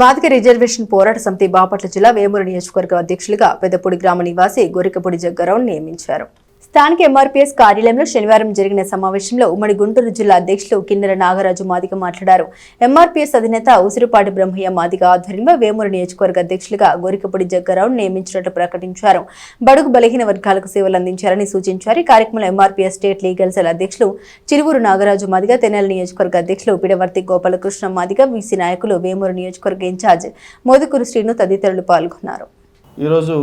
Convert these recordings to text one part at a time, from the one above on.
Madiga reservation పోరాట సమితి బాపట్ల జిల్లా వేమూరు నియోజకవర్గ అధ్యక్షులుగా పెద్దపూడి గ్రామ నివాసి గోరికపూడి జగ్గారావును నియమించారు. స్థానిక ఎంఆర్పీఎస్ కార్యాలయంలో శనివారం జరిగిన సమావేశంలో ఉమ్మడి గుంటూరు జిల్లా అధ్యక్షులు కిన్నెర నాగరాజు మాదిగ మాట్లాడారు. ఎంఆర్పీఎస్ అధినేత ఉసిరిపాటి బ్రహ్మయ్య మాదిగ ఆధ్వర్యంలో వేమూరు నియోజకవర్గ అధ్యక్షులుగా గోరికపూడి జగ్గారావును నియమించినట్లు ప్రకటించారు. బడుగు బలహీన వర్గాలకు సేవలు అందించారని సూచించారు. ఈ కార్యక్రమంలో ఎంఆర్పీఎస్ స్టేట్ లీగల్ సెల్ అధ్యక్షులు చిరువూరు నాగరాజు మాదిగ, తెనాలి నియోజకవర్గ అధ్యక్షులు పిడవర్తి గోపాలకృష్ణ మాదిగ, బీసీ నాయకులు, వేమూరు నియోజకవర్గ ఇన్ఛార్జ్ మోదుకూరు శ్రీను తదితరులు పాల్గొన్నారు. ఈరోజు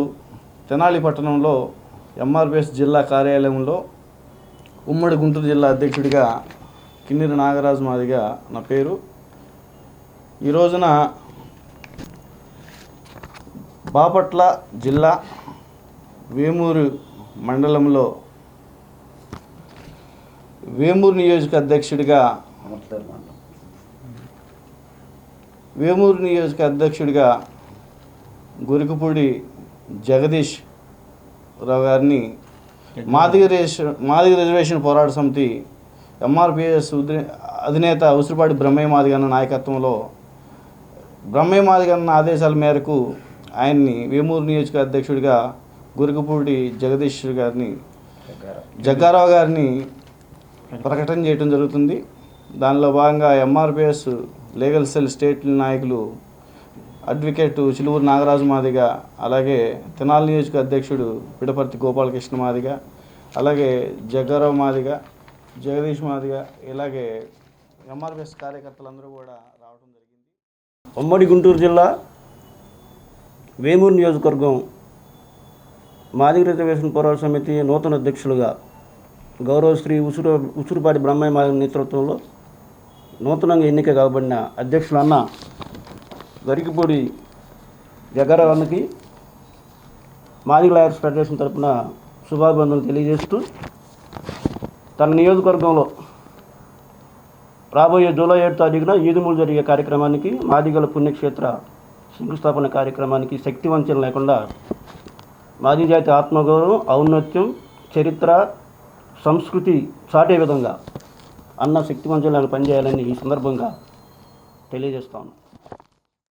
తెనాలి పట్టణంలో ఎంఆర్పీఎస్ జిల్లా కార్యాలయంలో ఉమ్మడి గుంటూరు జిల్లా అధ్యక్షుడిగా కిన్నెర నాగరాజు మాదిగ నా పేరు. ఈ రోజున బాపట్ల జిల్లా వేమూరు మండలంలో వేమూరు నియోజక అధ్యక్షుడిగా గోరికపూడి జగదీష్ రావు గారిని మాదిగ రిజర్వేషన్ పోరాట సమితి ఎంఆర్పీఎస్ అధినేత ఉసిరిపాటి బ్రహ్మయ్య మాదిగ నాయకత్వంలో బ్రహ్మయ్య మాదిగ ఆదేశాల మేరకు ఆయన్ని వేమూరు నియోజక అధ్యక్షుడిగా గోరికపూడి జగ్గారావు గారిని ప్రకటన చేయడం జరుగుతుంది. దానిలో భాగంగా ఎంఆర్పీఎస్ లీగల్ సెల్ స్టేట్ నాయకులు అడ్వకేట్ చిలువూరు నాగరాజు మాదిగ, అలాగే తెనాలి నియోజక అధ్యక్షుడు పిడపర్తి గోపాలకృష్ణ మాదిగ, అలాగే జగ్గారావు మాదిగ, జగదీష్ మాదిగ, ఇలాగే ఎంఆర్పీఎస్ కార్యకర్తలందరూ కూడా రావడం జరిగింది. ఉమ్మడి గుంటూరు జిల్లా వేమూరు నియోజకవర్గం మాదిగ రిజర్వేషన్ పోరాట సమితి నూతన అధ్యక్షులుగా గౌరవ శ్రీ ఉసిరిపాటి బ్రహ్మయ్య మాదిగ నేతృత్వంలో నూతనంగా ఎన్నిక కాబడిన అధ్యక్షులు అన్న గోరికపూడి జగ్గారావుకి మాదిగ లాయర్స్ ఫెడరేషన్ తరఫున శుభాభివందనలు తెలియజేస్తూ, తన నియోజకవర్గంలో రాబోయే జూలై 7 తారీఖున ఈదుమూలు జరిగే కార్యక్రమానికి, మాదిగల పుణ్యక్షేత్ర శంకుస్థాపన కార్యక్రమానికి శక్తివంచన లేకుండా మాదిగ జాతి ఆత్మగౌరవం, ఔన్నత్యం, చరిత్ర, సంస్కృతి చాటే విధంగా అన్న శక్తివంచనలను పనిచేయాలని ఈ సందర్భంగా తెలియజేస్తాను.